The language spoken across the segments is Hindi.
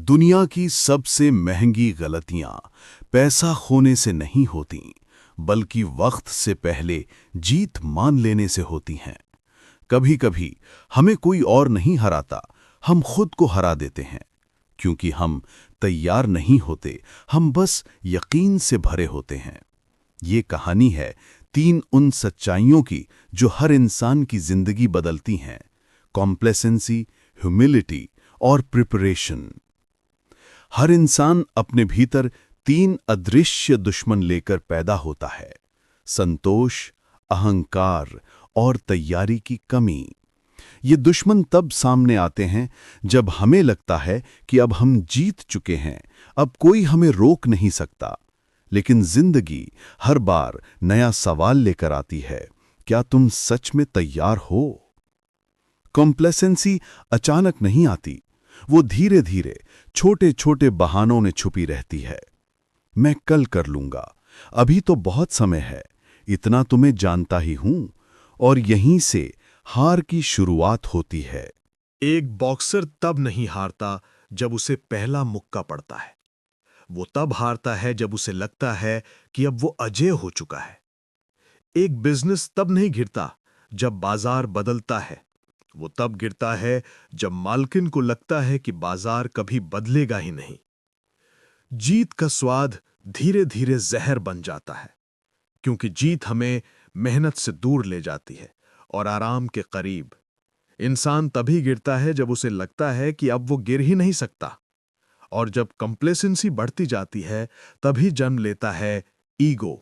दुनिया की सबसे महंगी गलतियां पैसा खोने से नहीं होती, बल्कि वक्त से पहले जीत मान लेने से होती हैं। कभी कभी हमें कोई और नहीं हराता, हम खुद को हरा देते हैं, क्योंकि हम तैयार नहीं होते, हम बस यकीन से भरे होते हैं। ये कहानी है 3 उन सच्चाइयों की जो हर इंसान की जिंदगी बदलती हैं: कॉम्प्लेसेंसी, ह्यूमिलिटी और प्रिपरेशन। हर इंसान अपने भीतर 3 अदृश्य दुश्मन लेकर पैदा होता है: संतोष, अहंकार और तैयारी की कमी। ये दुश्मन तब सामने आते हैं जब हमें लगता है कि अब हम जीत चुके हैं, अब कोई हमें रोक नहीं सकता। लेकिन जिंदगी हर बार नया सवाल लेकर आती है: क्या तुम सच में तैयार हो? कॉम्प्लेसेंसी अचानक नहीं आती, वो धीरे धीरे छोटे छोटे बहानों में छुपी रहती है। मैं कल कर लूंगा, अभी तो बहुत समय है, इतना तुम्हें जानता ही हूं। और यहीं से हार की शुरुआत होती है। एक बॉक्सर तब नहीं हारता जब उसे पहला मुक्का पड़ता है। वो तब हारता है जब उसे लगता है कि अब वो अजेय हो चुका है। एक बिजनेस तब नहीं गिरता जब बाजार बदलता है। वो तब गिरता है जब मालकिन को लगता है कि बाजार कभी बदलेगा ही नहीं। जीत का स्वाद धीरे धीरे जहर बन जाता है, क्योंकि जीत हमें मेहनत से दूर ले जाती है और आराम के करीब। इंसान तभी गिरता है जब उसे लगता है कि अब वो गिर ही नहीं सकता। और जब कंप्लेसेंसी बढ़ती जाती है, तभी जन्म लेता है ईगो।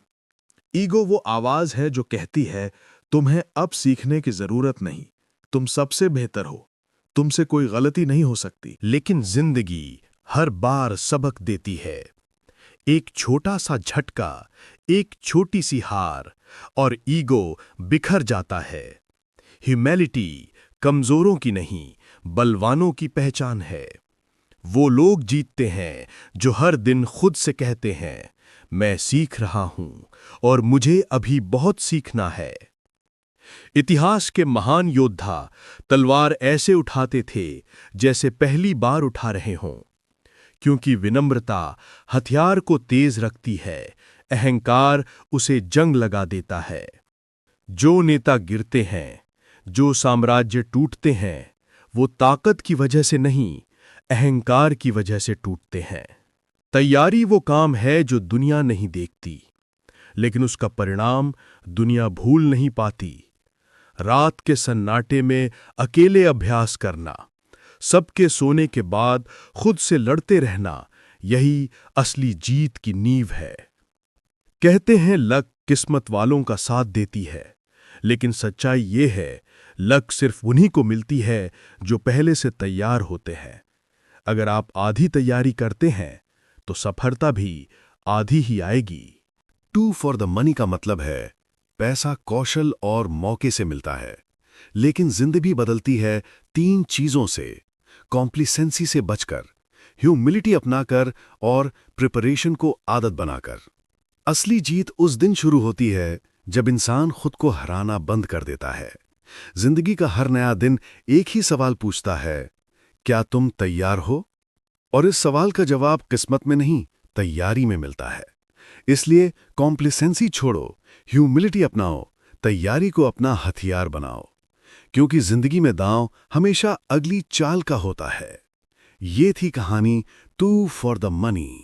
ईगो वो आवाज है जो कहती है, तुम्हें अब सीखने की जरूरत नहीं, तुम सबसे बेहतर हो, तुमसे कोई गलती नहीं हो सकती। लेकिन जिंदगी हर बार सबक देती है। एक छोटा सा झटका, एक छोटी सी हार, और ईगो बिखर जाता है। ह्यूमैलिटी कमजोरों की नहीं, बलवानों की पहचान है। वो लोग जीतते हैं जो हर दिन खुद से कहते हैं, मैं सीख रहा हूं और मुझे अभी बहुत सीखना है। इतिहास के महान योद्धा तलवार ऐसे उठाते थे जैसे पहली बार उठा रहे हों, क्योंकि विनम्रता हथियार को तेज रखती है, अहंकार उसे जंग लगा देता है। जो नेता गिरते हैं, जो साम्राज्य टूटते हैं, वो ताकत की वजह से नहीं, अहंकार की वजह से टूटते हैं। तैयारी वो काम है जो दुनिया नहीं देखती, लेकिन उसका परिणाम दुनिया भूल नहीं पाती। रात के सन्नाटे में अकेले अभ्यास करना, सबके सोने के बाद खुद से लड़ते रहना, यही असली जीत की नींव है। कहते हैं लक किस्मत वालों का साथ देती है, लेकिन सच्चाई ये है, लक सिर्फ उन्हीं को मिलती है जो पहले से तैयार होते हैं। अगर आप आधी तैयारी करते हैं, तो सफलता भी आधी ही आएगी। 2 फॉर द मनी का मतलब है पैसा कौशल और मौके से मिलता है, लेकिन जिंदगी बदलती है 3 चीजों से: कॉम्प्लिसेंसी से बचकर, ह्यूमिलिटी अपनाकर और प्रिपरेशन को आदत बनाकर। असली जीत उस दिन शुरू होती है जब इंसान खुद को हराना बंद कर देता है। जिंदगी का हर नया दिन एक ही सवाल पूछता है: क्या तुम तैयार हो? और इस सवाल का जवाब किस्मत में नहीं, तैयारी में मिलता है। इसलिए कॉम्प्लिसेंसी छोड़ो, ह्यूमिलिटी अपनाओ, तैयारी को अपना हथियार बनाओ, क्योंकि जिंदगी में दांव हमेशा अगली चाल का होता है। ये थी कहानी 2 फॉर द मनी।